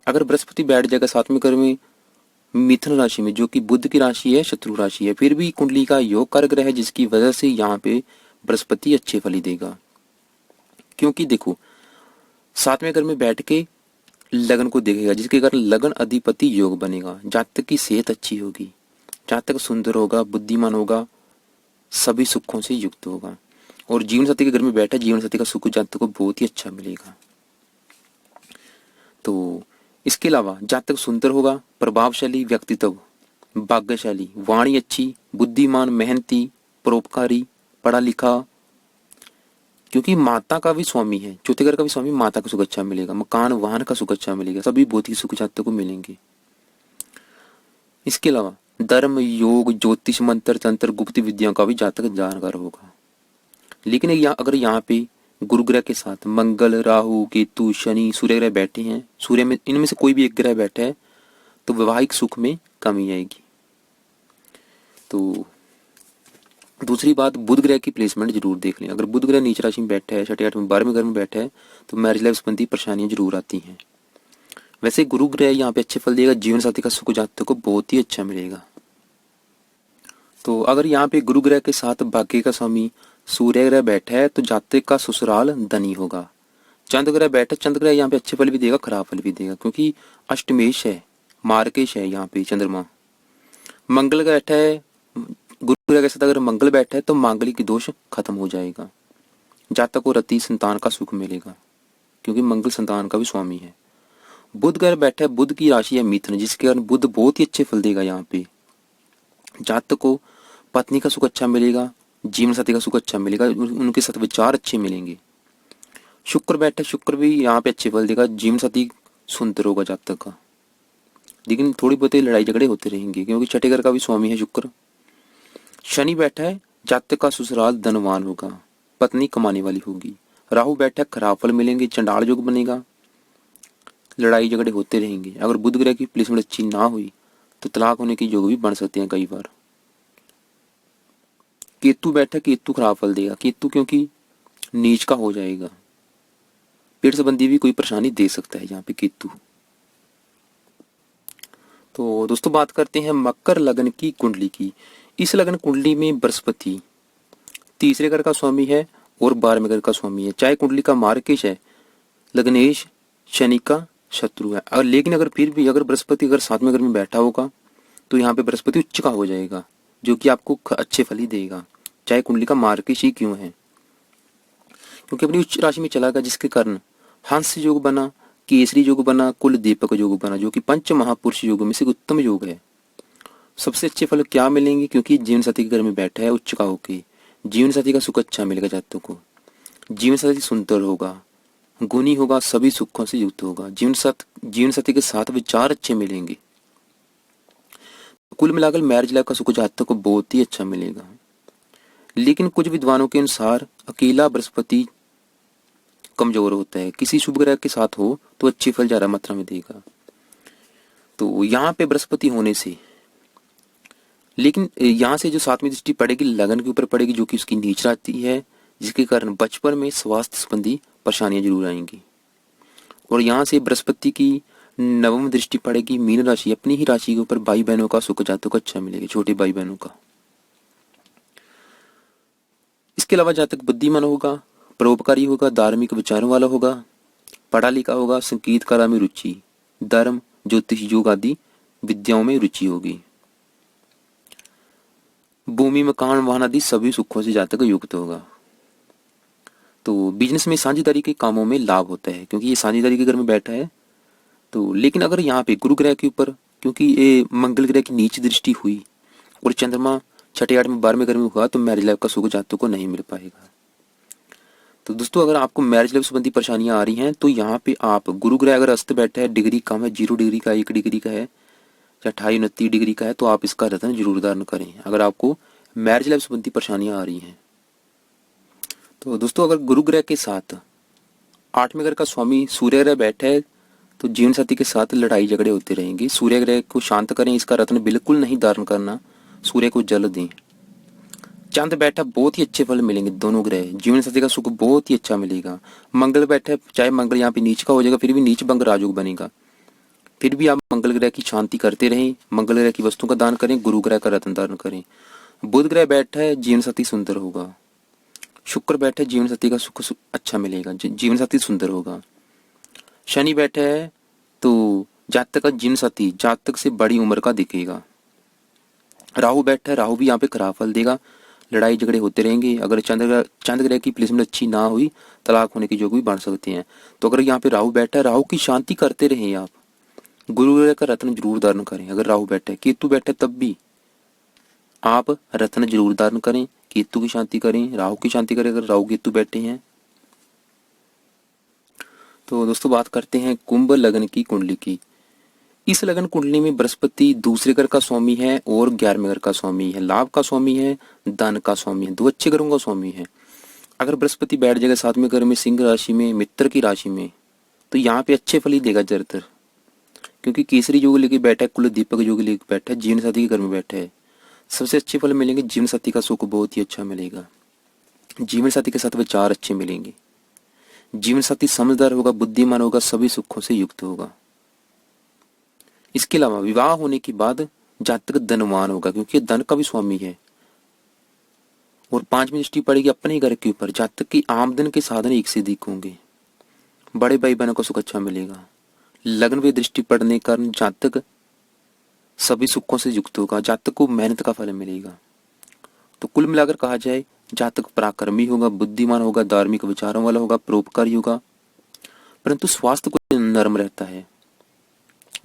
अगर बृहस्पति बैठ जाएगा सातवें घर में मिथुन राशि में, जो कि बुध की राशि है, शत्रु राशि है, फिर भी कुंडली का योग कारक ग्रह है, जिसकी वजह से यहाँ पे बृहस्पति अच्छे फल ही देगा। क्योंकि देखो सातवें घर में बैठ के लगन को देखेगा, जिसके कारण लगन अधिपति योग बनेगा। जातक की सेहत अच्छी होगी, जातक सुंदर होगा, बुद्धिमान होगा, सभी सुखों से युक्त होगा। और जीवन साथी के घर में बैठा, जीवन साथी का सुख जातक को बहुत ही अच्छा मिलेगा। तो इसके अलावा जातक सुंदर होगा, प्रभावशाली व्यक्तित्व, भाग्यशाली, वाणी अच्छी, बुद्धिमान, मेहनती, परोपकारी, पढ़ा लिखा, क्योंकि माता का भी स्वामी है, चौथे घर का भी स्वामी, माता का सुख अच्छा मिलेगा, मकान वाहन का सुख अच्छा मिलेगा, सभी भौतिक सुख जातक को मिलेंगे। इसके अलावा धर्म, योग, ज्योतिष, मंत्र, तंत्र, गुप्त विद्याओं का भी जातक जानकार होगा। लेकिन अगर यहाँ पे गुरु ग्रह के साथ मंगल, राहु, केतु, शनि, सूर्य ग्रह बैठे हैं, सूर्य में इनमें से कोई भी एक ग्रह बैठा है, तो वैवाहिक सुख में कमी आएगी। तो दूसरी बात, बुध ग्रह की प्लेसमेंट जरूर देख लें। अगर बुध ग्रह नीच राशि में बैठा है, छठे, आठवें, 12वें घर में बैठा है, तो मैरिज लाइफ संबंधी परेशानियां जरूर आती हैं। वैसे गुरु ग्रह यहाँ पे अच्छे फल देगा, जीवन साथी का सुख जातक को बहुत ही अच्छा मिलेगा। तो अगर यहाँ पे गुरु ग्रह के साथ भाग्य का स्वामी सूर्य ग्रह बैठा है, तो जातक का ससुराल धनी होगा। चंद्र ग्रह बैठा, चंद्र ग्रह यहाँ पे अच्छे फल भी देगा, खराब फल भी देगा, क्योंकि अष्टमेश है, मार्केश है यहाँ पे चंद्रमा। मंगल बैठा है, गुरु ग्रह के साथ अगर मंगल बैठा है तो मांगलिक दोष खत्म हो जाएगा, जातक को रति संतान का सुख मिलेगा, क्योंकि मंगल संतान का भी स्वामी है। बुध ग्रह बैठा है, बुध की राशि है मिथुन, जिसके कारण बुध बहुत ही अच्छे फल देगा। यहाँ पे जातक को पत्नी का सुख अच्छा मिलेगा, जीवन साथी का सुख अच्छा मिलेगा, उनके साथ विचार अच्छे मिलेंगे। शुक्र बैठा, शुक्र भी यहाँ पे अच्छे फल देगा, जीवन साथी सुंदर होगा जातक का, लेकिन थोड़ी बहुत लड़ाई झगड़े होते रहेंगे, क्योंकि छठे घर का भी स्वामी है शुक्र। शनि बैठा है, जातक का ससुराल धनवान होगा, पत्नी कमाने वाली होगी। राहु बैठा है, खराब फल मिलेंगे, चंडाल योग बनेगा, लड़ाई झगड़े होते रहेंगे। अगर बुध ग्रह की प्लेसमेंट अच्छी ना हुई तो तलाक होने की योग भी बन सकते हैं कई बार। केतु बैठा, केतु खराब फल देगा, केतु क्योंकि नीच का हो जाएगा, पेट संबंधी भी कोई परेशानी दे सकता है यहाँ पे केतु। तो दोस्तों बात करते हैं मकर लगन की कुंडली की। इस लगन कुंडली में बृहस्पति तीसरे घर का स्वामी है और 12वें घर का स्वामी है, चाहे कुंडली का मार्केश है, लग्नेश शनि का शत्रु है। और लेकिन अगर फिर भी अगर बृहस्पति अगर 7वें घर में बैठा होगा तो यहाँ पे बृहस्पति उच्च का हो जाएगा, जो कि आपको अच्छे फल ही देगा, चाहे कुंडली का मार्केश ही क्यों है, क्योंकि अपनी उच्च राशि में चला गया, जिसके कारण हंस योग बना, केसरी योग बना, कुल दीपक योग बना, जो कि पंच महापुरुष योग में से उत्तम योग है। सबसे अच्छे फल क्या मिलेंगे, क्योंकि जीवन साथी के घर में बैठा है उच्च का होके, जीवन साथी का सुख अच्छा मिलेगा जातकों को, जीवन साथी सुंदर होगा, गुणी होगा, सभी सुखों से युक्त होगा, जीवन साथी के साथ विचार अच्छे मिलेंगे। कुल मिलाकर मैरिज लाइफ का सुख जातक को बहुत ही अच्छा मिलेगा। लेकिन कुछ विद्वानों के अनुसार अकेला बृहस्पति कमजोर होता है, किसी शुभ ग्रह के साथ हो तो अच्छे फल ज्यादा मात्रा में देगा। तो यहाँ पे बृहस्पति होने से, लेकिन यहाँ से जो सातवीं दृष्टि पड़ेगी लगन के ऊपर पड़ेगी, जो कि उसकी नीच राशि है, जिसके कारण बचपन में स्वास्थ्य संबंधी परेशानियां जरूर आएंगी। और यहाँ से बृहस्पति की नवम दृष्टि पड़ेगी मीन राशि, अपनी ही राशि के ऊपर, भाई बहनों का सुख जातक को अच्छा मिलेगा, छोटे भाई बहनों का। इसके अलावा जातक बुद्धिमान होगा, परोपकारी होगा, धार्मिक विचारों वाला होगा, पढ़ा लिखा होगा, संगीत कला में रुचि, धर्म, ज्योतिष, योग आदि विद्याओं में रुचि होगी। भूमि, मकान, वाहन आदि सभी सुखों से जातक युक्त होगा। तो बिजनेस में साझेदारी के कामों में लाभ होता है, क्योंकि ये साझेदारी के घर में बैठा है। तो लेकिन अगर यहाँ पे गुरु ग्रह के ऊपर, क्योंकि ये मंगल ग्रह की नीच दृष्टि हुई और चंद्रमा छठे, आठवें, 12वें घर में हुआ, तो मैरिज लाइफ का सुख जातकों को नहीं मिल पाएगा। तो दोस्तों, अगर आपको मैरिज लाइफ संबंधी परेशानियां आ रही हैं, तो यहाँ पे आप गुरु ग्रह अगर अस्त बैठा है, डिग्री कम है, 0 डिग्री का, 1 डिग्री का है, या 28, 29 डिग्री का है, तो आप इसका रत्न जरूर धारण करें अगर आपको मैरिज लाइफ संबंधी परेशानियां आ रही हैं। तो दोस्तों, अगर गुरु ग्रह के साथ 8वें घर का स्वामी सूर्य ग्रह बैठा है, तो जीवन साथी के साथ लड़ाई झगड़े होते रहेंगे। सूर्य ग्रह को शांत करें, इसका रत्न बिल्कुल नहीं धारण करना, सूर्य को जल दें। चंद्र बैठा, बहुत ही अच्छे फल मिलेंगे दोनों ग्रह, जीवन साथी का सुख बहुत ही अच्छा मिलेगा। मंगल बैठा है, चाहे मंगल यहाँ पे नीच का हो जाएगा, फिर भी नीच भंग राजयोग बनेगा, फिर भी आप मंगल ग्रह की शांति करते रहें, मंगल ग्रह की वस्तु का दान करें, गुरु ग्रह का रत्न धारण करें। बुध ग्रह बैठा है, जीवन साथी सुंदर होगा। शुक्र बैठा है, जीवन साथी का सुख अच्छा मिलेगा, जीवन साथी सुंदर होगा। शनि बैठा है, तो जातक का जीवन साथी जातक से बड़ी उम्र का दिखेगा। राहु बैठा है, राहु भी यहाँ पे खराब फल देगा, लड़ाई झगड़े होते रहेंगे। अगर चंद्र ग्रह की प्लेसमेंट अच्छी ना हुई, तलाक होने की योग भी बन सकते हैं। तो अगर यहाँ पे राहु बैठा है, राहु की शांति करते रहें आप, गुरु ग्रह का रत्न जरूर धारण करें। अगर राहु बैठा है, केतु बैठा है, तब भी आप रत्न जरूर धारण करें, केतु की शांति करें, राहु की शांति करें अगर राहु केतु बैठे हैं। तो दोस्तों, बात करते हैं कुंभ लग्न की कुंडली की। इस लगन कुंडली में बृहस्पति दूसरे घर का स्वामी है और 11वें घर का स्वामी है, लाभ का स्वामी है, धन का स्वामी है, 2 अच्छे घरों का स्वामी है। अगर बृहस्पति बैठ जाएगा 7वें घर में, सिंह राशि में, मित्र की राशि में, तो यहाँ पे अच्छे फल ही देगा ज्यादातर, क्योंकि केसरी योग लेके बैठा है, कुल दीपक योग लेके बैठा है, जीवन साथी के घर में बैठा है। सबसे अच्छे फल मिलेंगे, जीवन साथी का सुख बहुत ही अच्छा मिलेगा, जीवन साथी के साथ विचार अच्छे मिलेंगे, जीवन साथी समझदार होगा, बुद्धिमान होगा, सभी सुखों से युक्त होगा। इसके अलावा विवाह होने के बाद जातक धनवान होगा, क्योंकि धन का भी स्वामी है। और 5वीं दृष्टि पड़ेगी अपने घर के ऊपर, जातक की आमदन के साधन एक से अधिक होंगे, बड़े भाई बहनों को सुख अच्छा मिलेगा। लग्न पे दृष्टि पड़ने के कारण जातक सभी सुखों से युक्त होगा, जातक को मेहनत का फल मिलेगा। तो कुल मिलाकर कहा जाए, जातक पराक्रमी होगा, बुद्धिमान होगा, धार्मिक विचारों वाला होगा, परोपकारी होगा, परंतु स्वास्थ्य को नरम रहता है,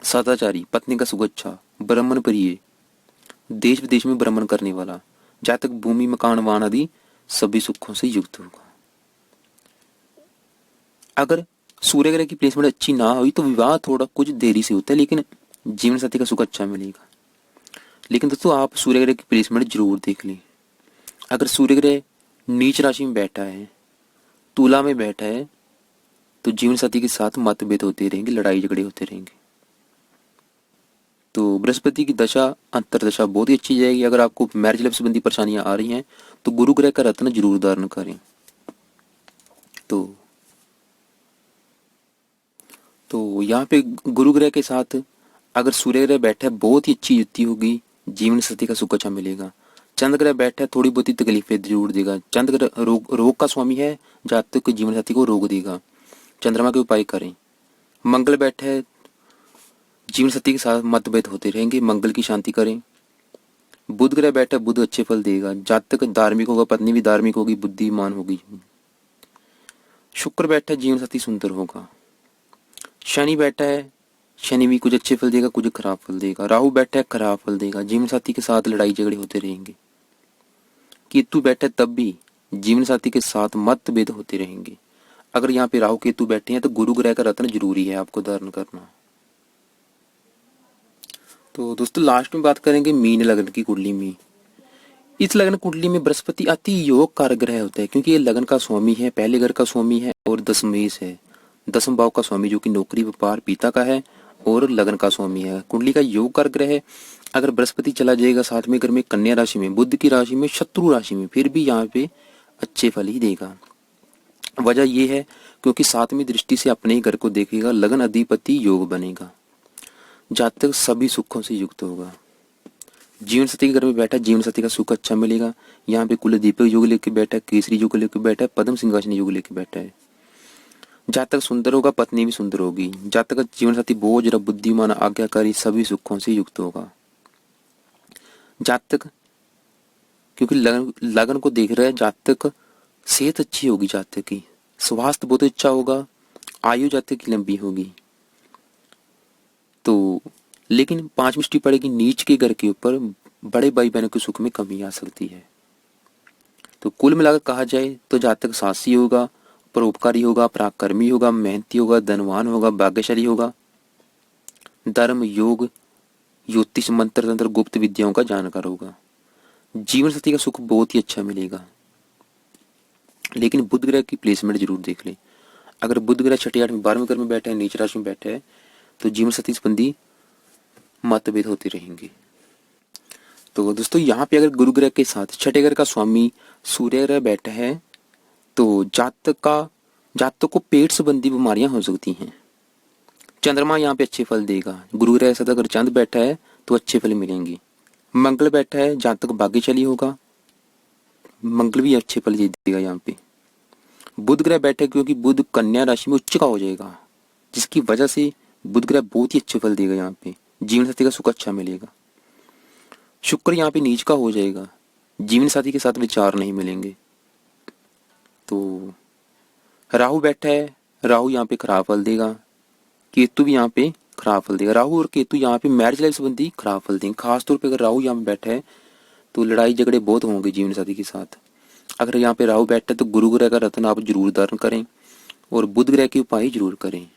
सदाचारी, पत्नी का सुख अच्छा, ब्राह्मण प्रिय, देश विदेश में भ्रमण करने वाला, जातक भूमि, मकान, वाहन आदि सभी सुखों से युक्त होगा। अगर सूर्य ग्रह की प्लेसमेंट अच्छी ना हुई, तो विवाह थोड़ा कुछ देरी से होता है, लेकिन जीवन साथी का सुख अच्छा मिलेगा। लेकिन दोस्तों, आप सूर्य ग्रह की प्लेसमेंट जरूर देख लें। अगर सूर्य ग्रह नीच राशि में बैठा है, तुला में बैठा है, तो जीवन साथी के साथ मतभेद होते रहेंगे, लड़ाई झगड़े होते रहेंगे। तो बृहस्पति की दशा, अंतरदशा बहुत ही अच्छी जाएगी। अगर आपको मैरिज लाइफ संबंधी परेशानियां आ रही हैं, तो गुरु ग्रह का रत्न जरूर धारण करें। तो यहाँ पे गुरु ग्रह के साथ अगर सूर्य ग्रह बैठा है, बहुत ही अच्छी युति होगी, जीवन साथी का सुख अच्छा मिलेगा। चंद्र ग्रह बैठा है, थोड़ी बहुत ही तकलीफें जरूर देगा। चंद्र ग्रह रोग का स्वामी है, जातक के जीवन साथी को रोग देगा, चंद्रमा के उपाय करें। मंगल बैठा है, जीवन साथी के साथ मतभेद होते रहेंगे, मंगल की शांति करें। बुध ग्रह बैठा, बुध अच्छे फल देगा, जातक धार्मिक होगा, पत्नी भी धार्मिक होगी, बुद्धिमान होगी। शुक्र बैठा है, जीवन साथी सुंदर होगा। शनि बैठा है, शनि भी कुछ अच्छे फल देगा, कुछ खराब फल देगा। राहु बैठा है, खराब फल देगा, जीवन साथी के साथ लड़ाई झगड़े होते रहेंगे। केतु बैठा है, तब भी जीवन साथी के साथ मतभेद होते रहेंगे। अगर यहाँ पे राहु केतु बैठे हैं, तो गुरु ग्रह का रत्न जरूरी है आपको धारण करना। तो दोस्तों लास्ट में बात करेंगे मीन लगन की कुंडली में। इस लगन कुंडली में बृहस्पति अति योग कारक ग्रह होता है, क्योंकि ये लगन का स्वामी है, पहले घर का स्वामी है और दशमेश है, दसम भाव का स्वामी, जो कि नौकरी व्यापार पिता का है और लगन का स्वामी है। कुंडली का योग कारक ग्रह है। अगर बृहस्पति चला जाएगा 7वें घर में कन्या राशि में, बुध की राशि में, शत्रु राशि में, फिर भी यहाँ पे अच्छे फल ही देगा। वजह यह है क्योंकि 7वीं दृष्टि से अपने ही घर को देखेगा, लगन अधिपति योग बनेगा, जातक सभी सुखों से युक्त होगा। जीवन साथी के घर में बैठा, जीवन साथी का सुख अच्छा मिलेगा। यहाँ पे कुल दीपक योग लेके बैठा है, केसरी योग लेके बैठा है, पद्म सिंहासन योग लेके बैठा है। जातक सुंदर होगा, पत्नी भी सुंदर होगी। जातक का जीवन साथी बहुत जरा बुद्धिमान, आज्ञाकारी, सभी सुखों से युक्त होगा। जातक क्योंकि लगन को देख रहा है, जातक सेहत अच्छी होगी, जातक की स्वास्थ्य बहुत अच्छा होगा, आयु जातक की लंबी होगी। तो लेकिन 5 दृष्टि पड़ेगी नीच के घर के ऊपर, बड़े भाई बहनों के सुख में कमी आ सकती है। तो कुल मिलाकर कहा जाए तो जातक साहसी होगा, परोपकारी होगा, पराक्रमी होगा, मेहनती होगा, धनवान होगा, भाग्यशाली होगा, धर्म योग ज्योतिष मंत्र तंत्र गुप्त विद्याओं का जानकार होगा। जीवन साथी का सुख बहुत ही अच्छा मिलेगा। लेकिन बुध ग्रह की प्लेसमेंट जरूर देख ले। अगर बुध ग्रह 6, 8, 12वें घर में बैठा है, नीच राशि में बैठा है, तो जीवन साथी संबंधी मतभेद होते रहेंगे। तो दोस्तों यहाँ पे अगर गुरु ग्रह के साथ 6ठे घर का स्वामी सूर्य ग्रह बैठा है, तो जातक को पेट संबंधी बीमारियां हो सकती हैं। चंद्रमा यहाँ पे अच्छे फल देगा। गुरु ग्रह के साथ अगर चंद्र बैठा है तो अच्छे फल मिलेंगे। मंगल बैठा है, जातक भाग्यशाली होगा, मंगल भी अच्छे फल देगा यहाँ पे। बुध ग्रह बैठा है क्योंकि बुध कन्या राशि में उच्च का हो जाएगा, जिसकी वजह से बुध ग्रह बहुत ही अच्छे फल देगा यहाँ पे। जीवन साथी का सुख अच्छा मिलेगा। शुक्र यहाँ पे नीच का हो जाएगा, जीवन साथी के साथ विचार नहीं मिलेंगे। तो राहु बैठा है, राहु यहाँ पे खराब फल देगा। केतु भी यहाँ पे खराब फल देगा। राहु और केतु यहाँ पे मैरिज लाइफ संबंधी खराब फल देंगे। खासतौर पे अगर राहु यहाँ पे बैठा है तो लड़ाई झगड़े बहुत होंगे जीवन साथी के साथ। अगर यहाँ पे राहु बैठा है तो गुरु ग्रह का रत्न आप जरूर धारण करें और बुध ग्रह के उपाय जरूर करें।